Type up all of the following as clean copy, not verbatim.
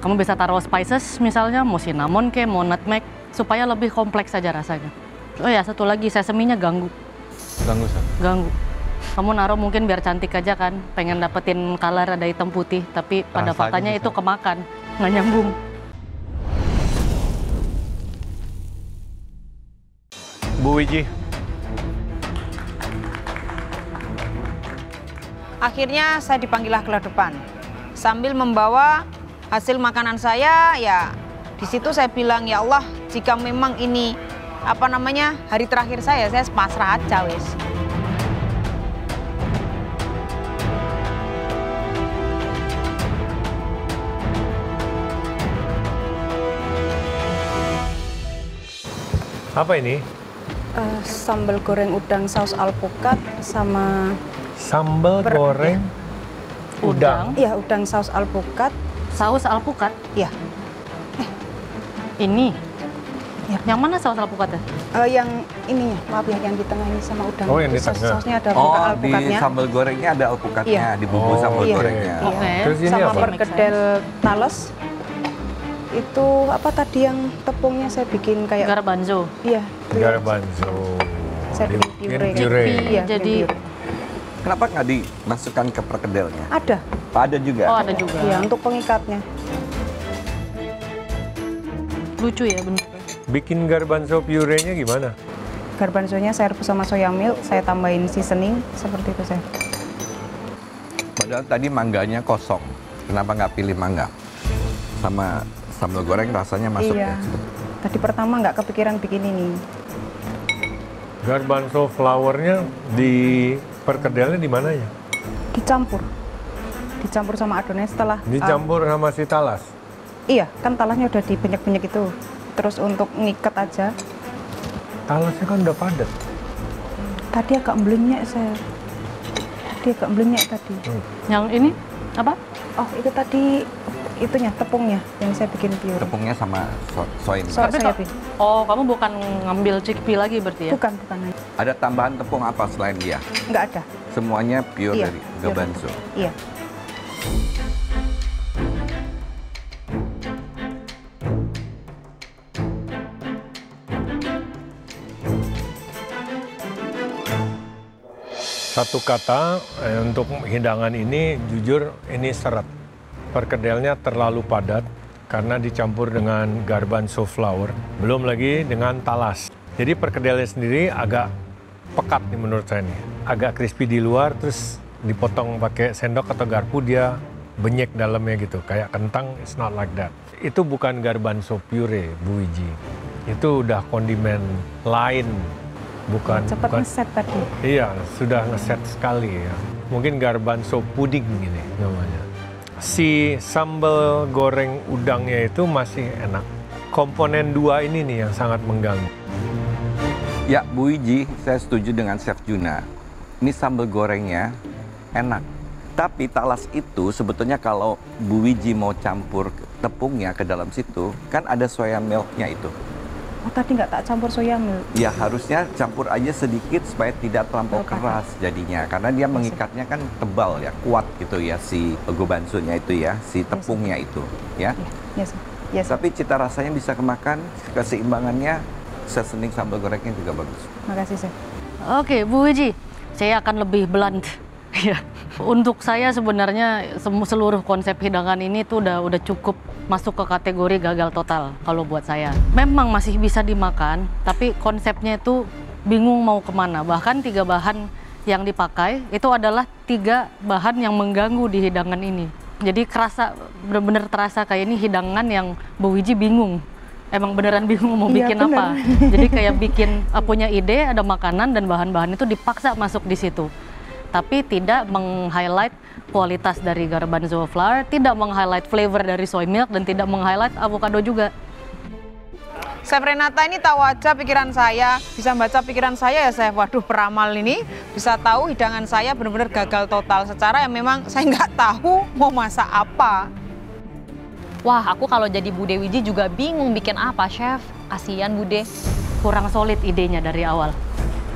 Kamu bisa taruh spices misalnya, mau cinnamon kayak, mau nutmeg, supaya lebih kompleks saja rasanya. Oh ya, satu lagi, sesaminya ganggu. Ganggu, Chef? Ganggu. Kamu naruh mungkin biar cantik aja kan, pengen dapetin color ada hitam putih, tapi pada faktanya itu kemakan, nggak nyambung. Bu Wiji. Akhirnya saya dipanggillah ke depan. Sambil membawa hasil makanan saya, ya di situ saya bilang, ya Allah, jika memang ini hari terakhir saya pasrah aja wes. Apa ini? Sambal goreng udang saus alpukat sama Sambal goreng udang. Iya, udang saus alpukat. Saus alpukat? Iya. Ini? Ya. Yang mana saus alpukatnya? Yang ininya, maaf ya, yang di tengah ini sama udang. Oh, yang di Saus- tengah. Sausnya ada Oh, alpukatnya. di sambal gorengnya ada alpukatnya, Iya. di bumbu sambal Iya. gorengnya. Iya. Oke. Terus ini Sama apa? perkedel tales. Itu apa tadi yang tepungnya saya bikin kayak Garbanzo. iya. Garbanzo. Saya bikin puree. Puree. Iya, Jadi bikin puree. Kenapa nggak dimasukkan ke perkedelnya? Ada. Ada juga. oh ada juga. Iya, untuk pengikatnya. Lucu ya bener. Bikin garbanzo puree-nya gimana? Garbanzonya saya rebus sama soya milk, saya tambahin seasoning seperti itu saya. Padahal tadi mangganya kosong. Kenapa nggak pilih mangga? Sama sambal goreng rasanya masuk Iya. ya? Tadi pertama nggak kepikiran bikin ini. Garbanzo flour-nya di perkedelnya di mana ya? Dicampur sama adonannya setelah Dicampur sama si talas. iya, kan talasnya udah dibanyak-banyak itu. Terus untuk ngikat aja, Talasnya kan udah padat. tadi agak mblenyek saya. Tadi. Yang ini apa? Oh, itu tadi itunya, tepungnya yang saya bikin puree. Tepungnya sama soy milk. Soy Tapi milk. oh kamu bukan ngambil chickpea lagi berarti ya? Bukan. Ada tambahan tepung apa selain dia? Nggak ada. Semuanya pure Iya, dari pure. garbanzo. Iya. Satu kata untuk hidangan ini, jujur ini seret. Perkedelnya terlalu padat karena dicampur dengan garbanzo flour, belum lagi dengan talas. Jadi perkedelnya sendiri agak pekat nih menurut saya nih. Agak crispy di luar, terus dipotong pakai sendok atau garpu, dia benyek dalamnya gitu. Kayak kentang, it's not like that. Itu bukan garbanzo puree, Bu Wiji. Itu udah kondimen lain. Bukan Ngeset tadi. Iya, sudah ngeset sekali ya. Mungkin garbanzo puding gini namanya. Si sambal goreng udangnya itu masih enak. Komponen dua ini nih yang sangat mengganggu. Ya, Bu Wiji, saya setuju dengan Chef Juna. Ini sambal gorengnya enak. Tapi talas itu sebetulnya kalau Bu Wiji mau campur tepungnya ke dalam situ, kan ada soya milk-nya itu. Oh, tadi nggak tak campur soya milk. Ya harusnya campur aja sedikit supaya tidak terlampau keras jadinya. Karena dia mengikatnya kan tebal ya, kuat gitu ya si garbanzonya itu ya, si tepungnya itu ya. Yes. Yes. Tapi cita rasanya bisa kemakan, keseimbangannya, seasoning sambal gorengnya juga bagus. Makasih, Chef. Oke, Bu Wiji, saya akan lebih blunt. Ya, untuk saya sebenarnya seluruh konsep hidangan ini tuh udah cukup masuk ke kategori gagal total kalau buat saya. Memang masih bisa dimakan, tapi konsepnya itu bingung mau kemana. Bahkan 3 bahan yang dipakai itu adalah 3 bahan yang mengganggu di hidangan ini. Jadi bener-bener terasa kayak ini hidangan yang Bu Wiji bingung. Emang beneran bingung mau Iya, bikin bener. apa. Jadi kayak punya ide, ada makanan dan bahan-bahan itu dipaksa masuk di situ. Tapi tidak meng-highlight kualitas dari garbanzo flour, tidak meng-highlight flavor dari soy milk, dan tidak meng-highlight avocado juga. Chef Renata ini tahu aja pikiran saya, bisa baca pikiran saya ya Chef. Waduh, peramal ini bisa tahu hidangan saya benar-benar gagal total secara yang memang saya nggak tahu mau masak apa. Wah, aku kalau jadi Bude Wiji juga bingung bikin apa, Chef. Kasihan Bude. Kurang solid idenya dari awal.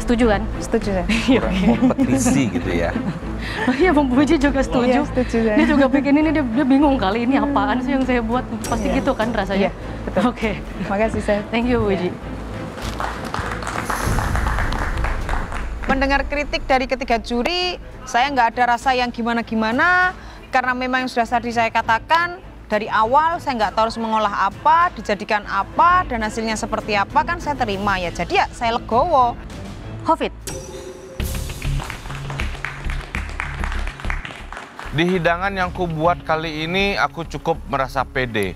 Setuju kan? Setuju, Chef. Kurang kompetisi gitu ya. Iya, Bang Puji juga setuju. Iya, setuju saya. Dia juga bikin ini, dia bingung kali ini apaan sih yang saya buat. Pasti gitu kan rasanya. Iya, betul. Oke. Makasih, Chef. Thank you, Puji. Mendengar kritik dari ketiga juri, saya nggak ada rasa yang gimana-gimana, karena memang yang sudah tadi saya katakan, dari awal saya nggak tahu harus mengolah apa, dijadikan apa, dan hasilnya seperti apa, kan saya terima ya. Jadi ya saya legowo. Hafid. Di hidangan yang ku buat kali ini aku cukup merasa pede.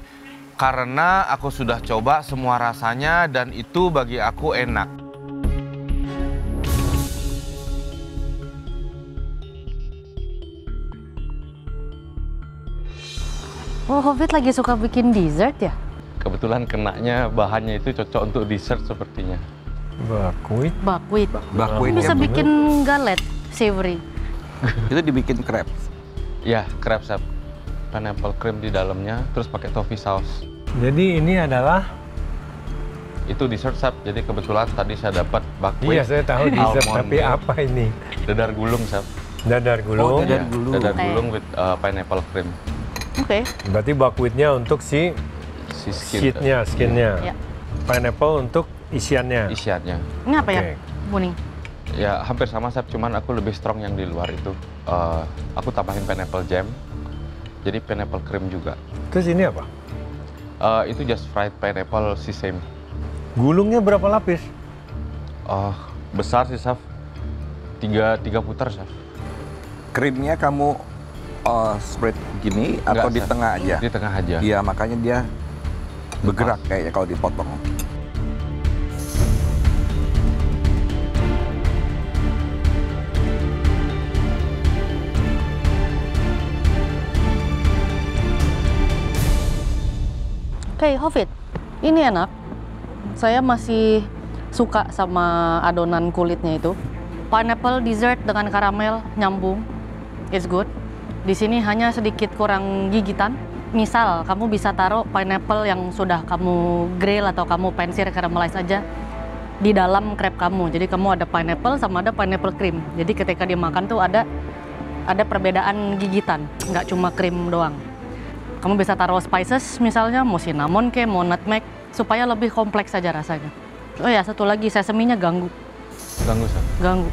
Karena aku sudah coba semua rasanya dan itu bagi aku enak. Oh, Hafid lagi suka bikin dessert ya? Kebetulan kenanya bahannya itu cocok untuk dessert sepertinya. Bakuit. Bakuit. Bakuitnya Bisa bener. bikin galet savory. Itu dibikin crepes. Ya, crepes Chef. Pineapple cream di dalamnya, terus pakai toffee sauce. Jadi ini adalah, Itu dessert Chef. Jadi kebetulan tadi saya dapat buckwheat. iya saya tahu dessert, almond tapi apa ini? Dadar gulung Chef. Dadar gulung. dadar Ya, gulung. Dadar gulung with pineapple cream. Oke. Berarti bakuitnya untuk si Si skin, skinnya. Ya. Pineapple untuk isiannya. isiannya. Ini apa ya, Oke. Buning? Ya hampir sama Chef, cuman aku lebih strong yang di luar itu. Aku tambahin pineapple jam. Jadi pineapple cream juga. Terus ini apa? Itu just fried pineapple sesame. Gulungnya berapa lapis? Besar sih Chef. Tiga putar Chef. Krimnya kamu spread gini atau Enggak, di Chef. tengah aja? Di tengah aja. Iya, makanya dia bergerak kayaknya kalau dipotong. Oke, Hafid. Ini enak. Saya masih suka sama adonan kulitnya itu. Pineapple dessert dengan karamel nyambung. It's good. Di sini hanya sedikit kurang gigitan. Misal, kamu bisa taruh pineapple yang sudah kamu grill atau kamu pensir caramelize aja di dalam crepe kamu. Jadi kamu ada pineapple sama ada pineapple cream. Jadi ketika dimakan tuh ada perbedaan gigitan, nggak cuma krim doang. Kamu bisa taruh spices misalnya, mau cinnamon ke, mau nutmeg, supaya lebih kompleks saja rasanya. Oh ya, satu lagi, sesaminya ganggu. Ganggu Chef. Ganggu.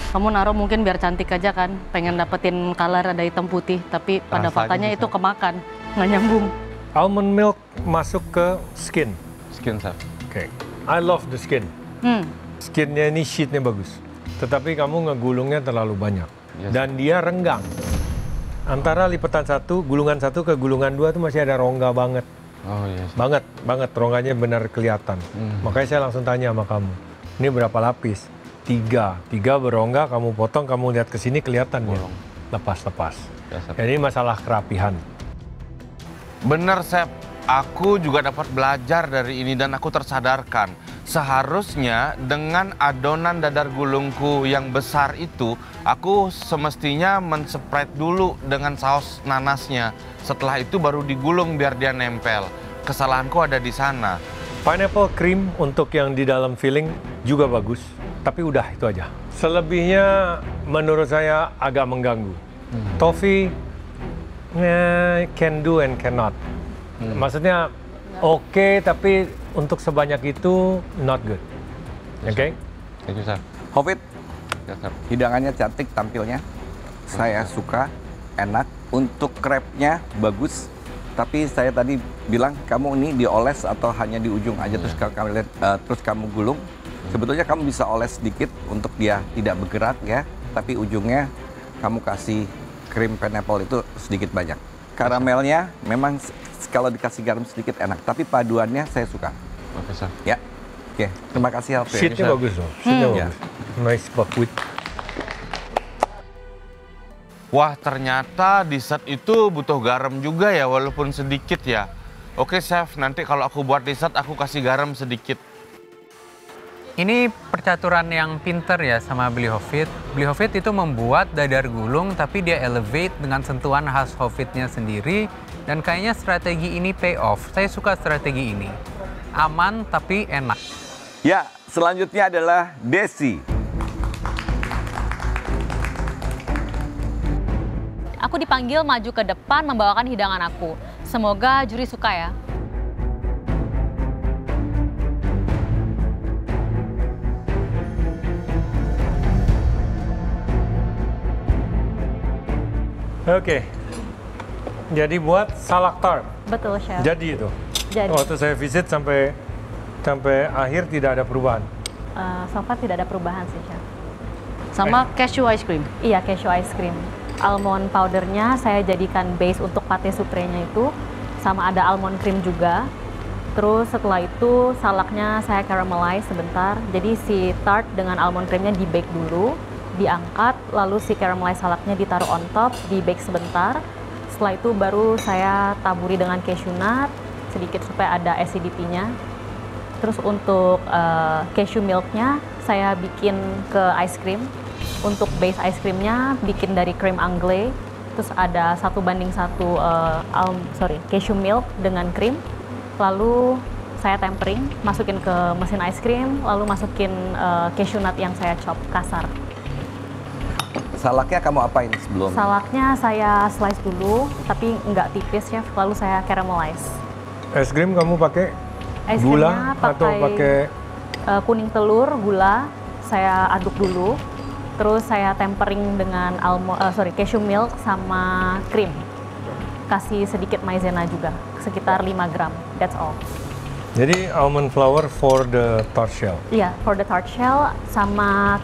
Kamu naruh mungkin biar cantik aja kan, pengen dapetin color ada hitam putih, tapi pada Rasanya faktanya bisa. itu kemakan, nggak nyambung. Almond milk masuk ke skin. Skin Chef. Oke. I love the skin. Skinnya ini sheetnya bagus. Tetapi kamu ngegulungnya terlalu banyak. Yes. Dan dia renggang. Antara lipatan satu, gulungan satu ke gulungan dua itu masih ada rongga banget. Oh iya. Chef. Banget, rongganya benar kelihatan. Makanya saya langsung tanya sama kamu, ini berapa lapis? 3 berongga, kamu potong, kamu lihat ke sini kelihatan ya, Bolong. lepas-lepas. Ya, Chef. Jadi masalah kerapihan. Bener, Chef. Aku juga dapat belajar dari ini dan aku tersadarkan. Seharusnya dengan adonan dadar gulungku yang besar itu, aku semestinya men-spread dulu dengan saus nanasnya. Setelah itu baru digulung biar dia nempel. Kesalahanku ada di sana. Pineapple cream untuk yang di dalam filling juga bagus, tapi udah itu aja. Selebihnya menurut saya agak mengganggu. Toffee, can do and cannot. Maksudnya oke, tapi untuk sebanyak itu not good. Oke? Thank you Chef. Hafid, Ya, Chef. hidangannya cantik tampilnya. Saya suka, enak. Untuk crepe-nya bagus. Tapi saya tadi bilang kamu ini dioles atau hanya di ujung aja terus kamu lihat, terus kamu gulung. Sebetulnya kamu bisa oles sedikit untuk dia tidak bergerak ya. Tapi ujungnya kamu kasih krim pineapple itu sedikit banyak. Karamelnya memang kalau dikasih garam sedikit enak. Tapi paduannya saya suka. Oke Chef. Ya, oke. Terima kasih Hafid. Sheetnya Chef. bagus loh. Sheetnya Ya. bagus. Nice buckwheat. Wah, ternyata dessert itu butuh garam juga ya, walaupun sedikit ya. Oke, Chef, nanti kalau aku buat dessert, aku kasih garam sedikit. Ini percaturan yang pinter ya sama Beli Hafid. Beli Hafid itu membuat dadar gulung tapi dia elevate dengan sentuhan khas Hafidnya sendiri. Dan kayaknya strategi ini pay off. Saya suka strategi ini. Aman tapi enak. Ya, selanjutnya adalah Desi. aku dipanggil maju ke depan membawakan hidangan aku. Semoga juri suka ya. Oke. Jadi buat salak tart. Betul, Chef. Jadi itu. Jadi. Waktu saya visit sampai akhir tidak ada perubahan. So far tidak ada perubahan sih, Chef. Sama cashew ice cream. Iya, cashew ice cream. Almond powdernya saya jadikan base untuk pate suprenya itu. Sama ada almond cream juga. Terus setelah itu salaknya saya caramelize sebentar. Jadi si tart dengan almond creamnya di bake dulu, diangkat, lalu si caramelize salaknya ditaruh on top, di bake sebentar. Setelah itu baru saya taburi dengan cashew nut sedikit supaya ada acidity-nya. Terus untuk cashew milk-nya saya bikin ke ice cream. Untuk base ice cream-nya bikin dari cream anglais. Terus ada 1:1 cashew milk dengan cream. Lalu saya tempering, masukin ke mesin ice cream, lalu masukin cashew nut yang saya chop kasar. Salaknya kamu apain sebelum? Salaknya saya slice dulu, tapi nggak tipis, Chef. Lalu saya caramelize. Es krim kamu pakai Es gula krimnya atau pakai kuning telur, gula, saya aduk dulu. Terus saya tempering dengan cashew milk sama krim. Kasih sedikit maizena juga, sekitar 5 gram. That's all. Jadi almond flour for the tart shell. Iya, for the tart shell sama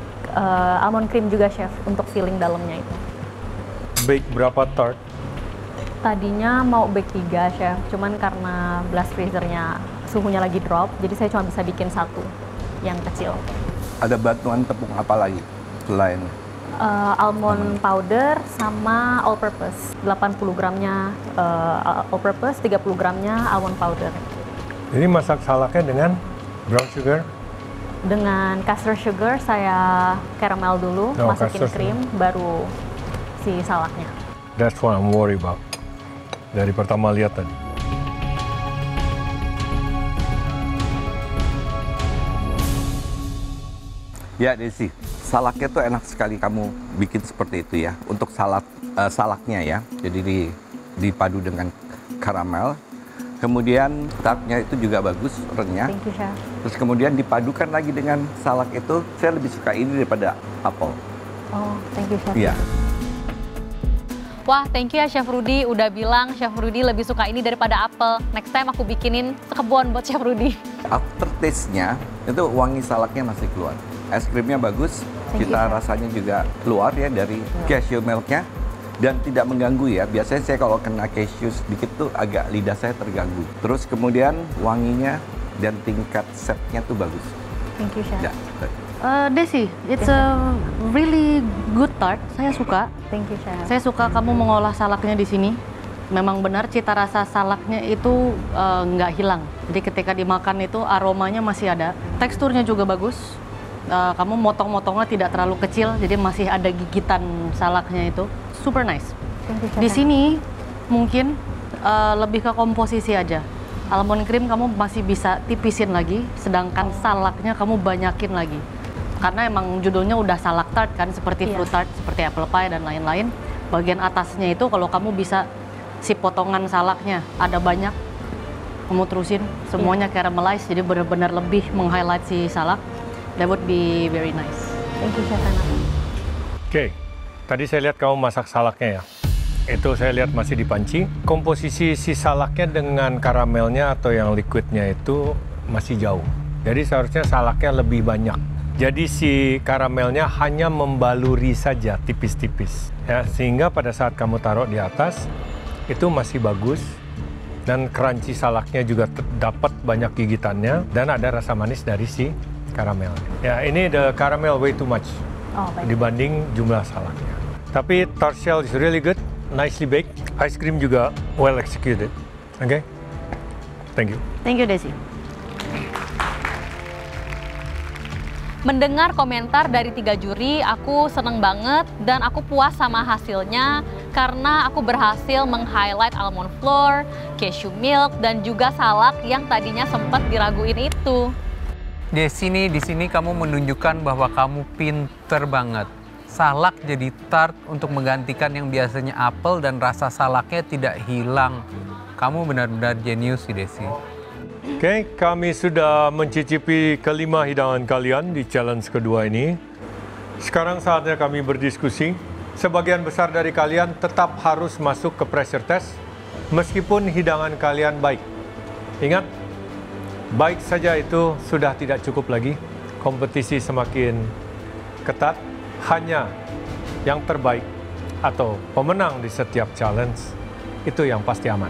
almond cream juga, Chef, untuk filling dalamnya itu. Bake berapa tart? Tadinya mau bake 3, Chef. Cuman karena blast freezernya suhunya lagi drop, jadi saya cuma bisa bikin 1 yang kecil. Ada bantuan tepung apa lagi selain? Almond powder sama all purpose. 80 gramnya all purpose, 30 gramnya almond powder. Jadi masak salaknya dengan brown sugar? Dengan caster sugar saya caramel dulu, masukin krim, baru si salaknya. That's what I'm worried about. Dari pertama lihat tadi. Ya Desi, salaknya tuh enak sekali kamu bikin seperti itu ya. Untuk salaknya ya, jadi dipadu dengan karamel. Kemudian tartnya itu juga bagus, renyah. Thank you, Chef. Terus kemudian dipadukan lagi dengan salak itu, saya lebih suka ini daripada apel. Oh, thank you, Chef. Iya. Wah, thank you ya Chef Rudy. Udah bilang Chef Rudy lebih suka ini daripada apel. Next time aku bikinin sekebun buat Chef Rudy. After taste-nya, itu wangi salaknya masih keluar. Es krimnya bagus, cita rasanya juga keluar ya dari cashew milk-nya. Dan tidak mengganggu ya, biasanya saya kalau kena cashew sedikit tuh agak lidah saya terganggu. Terus kemudian wanginya dan tingkat setnya tuh bagus. Thank you, Chef. Ya. Desi, it's a really good tart. Saya suka. Thank you, Chef. Saya suka kamu mengolah salaknya di sini. Memang benar cita rasa salaknya itu nggak hilang. Jadi ketika dimakan itu aromanya masih ada. Teksturnya juga bagus. Kamu motong-motongnya tidak terlalu kecil, jadi masih ada gigitan salaknya itu. Super nice. Thank you, Chef. Di sini mungkin lebih ke komposisi aja. Almond cream kamu masih bisa tipisin lagi, sedangkan salaknya kamu banyakin lagi. Karena emang judulnya udah salak tart kan, seperti fruit tart, seperti apple pie dan lain-lain. Bagian atasnya itu kalau kamu bisa si potongan salaknya ada banyak, kamu terusin semuanya caramelize, jadi benar-benar lebih meng-highlight si salak. That would be very nice. Thank you, Chef Renata. Oke, tadi saya lihat kamu masak salaknya ya. Itu saya lihat masih dipanci. Komposisi si salaknya dengan karamelnya atau yang liquidnya itu masih jauh. Jadi seharusnya salaknya lebih banyak. Jadi si karamelnya hanya membaluri saja tipis-tipis. Ya, sehingga pada saat kamu taruh di atas, itu masih bagus. Dan crunchy salaknya juga dapat banyak gigitannya. Dan ada rasa manis dari si karamel. Ya, ini the caramel way too much dibanding jumlah salaknya. Tapi tart shell is really good, nicely baked. Ice cream juga well executed. Okay? Thank you. Thank you, Desi. Mendengar komentar dari 3 juri, aku seneng banget dan aku puas sama hasilnya karena aku berhasil meng-highlight almond flour, cashew milk, dan juga salak yang tadinya sempat diraguin itu. Di sini kamu menunjukkan bahwa kamu pinter banget. salak jadi tart untuk menggantikan yang biasanya apel dan rasa salaknya tidak hilang. Kamu benar-benar jenius sih, Desi. Oke, kami sudah mencicipi kelima hidangan kalian di challenge kedua ini. Sekarang saatnya kami berdiskusi. Sebagian besar dari kalian tetap harus masuk ke pressure test meskipun hidangan kalian baik. Ingat, baik saja itu sudah tidak cukup lagi. Kompetisi semakin ketat, hanya yang terbaik atau pemenang di setiap challenge itu yang pasti aman.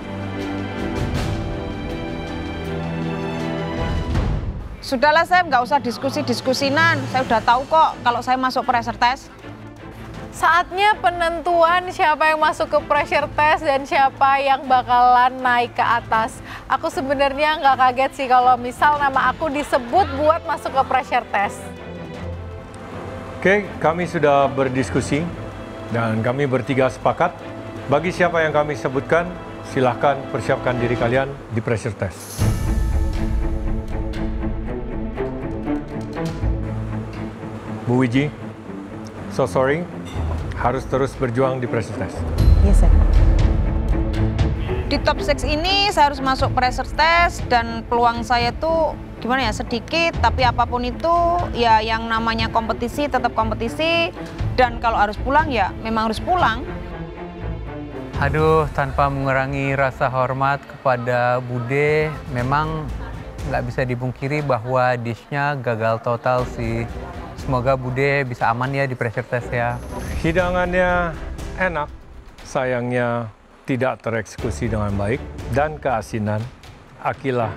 Sudahlah Chef, nggak usah diskusi-diskusinan. Saya udah tahu kok kalau saya masuk pressure test. Saatnya penentuan siapa yang masuk ke pressure test dan siapa yang bakalan naik ke atas. Aku sebenarnya nggak kaget sih kalau misal nama aku disebut buat masuk ke pressure test. Oke, kami sudah berdiskusi dan kami bertiga sepakat. Bagi siapa yang kami sebutkan, silahkan persiapkan diri kalian di pressure test. Bu Wiji, so sorry, harus terus berjuang di pressure test. Yes, Chef. Di top 6 ini saya harus masuk pressure test dan peluang saya tuh gimana ya, sedikit, tapi apapun itu ya yang namanya kompetisi tetap kompetisi, dan kalau harus pulang ya memang harus pulang. Aduh, tanpa mengurangi rasa hormat kepada Bude, memang nggak bisa dipungkiri bahwa dishnya gagal total sih. Semoga Bude bisa aman ya di pressure test ya. Hidangannya enak, sayangnya tidak tereksekusi dengan baik, dan keasinan. Akilah,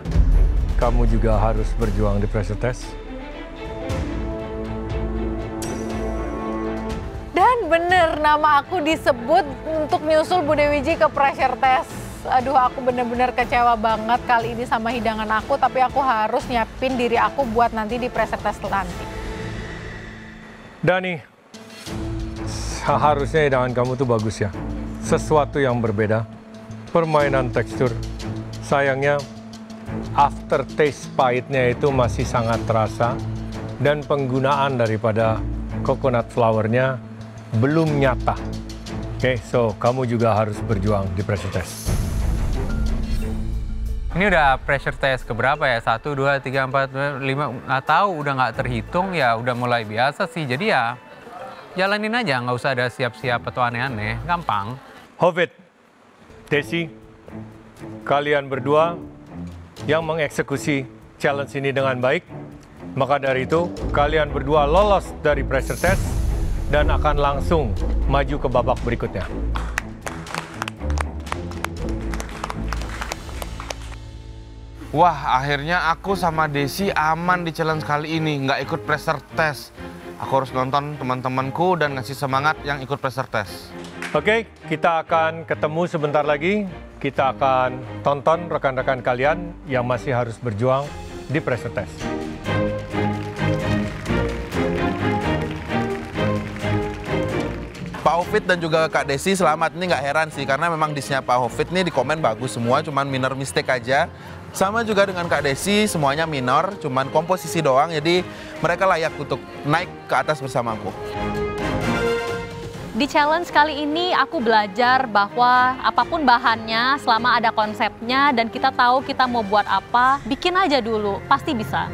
kamu juga harus berjuang di pressure test. Dan bener, nama aku disebut untuk nyusul Bude Wiji ke pressure test. Aduh, aku bener-bener kecewa banget kali ini sama hidangan aku, tapi aku harus nyiapin diri aku buat nanti di pressure test nanti. Dani, seharusnya hidangan kamu tuh bagus ya. Sesuatu yang berbeda, permainan tekstur. Sayangnya, aftertaste pahitnya itu masih sangat terasa, dan penggunaan daripada coconut flour-nya belum nyata. Oke, so kamu juga harus berjuang di pressure test. Ini udah pressure test keberapa ya? 1, 2, 3, 4, 5, nggak tahu, udah nggak terhitung ya, udah mulai biasa sih. Jadi ya jalanin aja, nggak usah ada siap-siap atau aneh-aneh, gampang. Hovit, Desi, kalian berdua yang mengeksekusi challenge ini dengan baik, maka dari itu kalian berdua lolos dari pressure test dan akan langsung maju ke babak berikutnya. Wah, akhirnya aku sama Desi aman di challenge kali ini, nggak ikut pressure test. Aku harus nonton teman-temanku dan ngasih semangat yang ikut pressure test. Oke, kita akan ketemu sebentar lagi. Kita akan tonton rekan-rekan kalian yang masih harus berjuang di pressure test. Pak Hovit dan juga Kak Desi selamat. Ini nggak heran sih, karena memang dishnya Pak Hovit nih di komen bagus semua, cuman minor mistake aja. Sama juga dengan Kak Desi, semuanya minor, cuman komposisi doang. Jadi mereka layak untuk naik ke atas bersamaku. Di challenge kali ini aku belajar bahwa apapun bahannya, selama ada konsepnya dan kita tahu kita mau buat apa, bikin aja dulu, pasti bisa.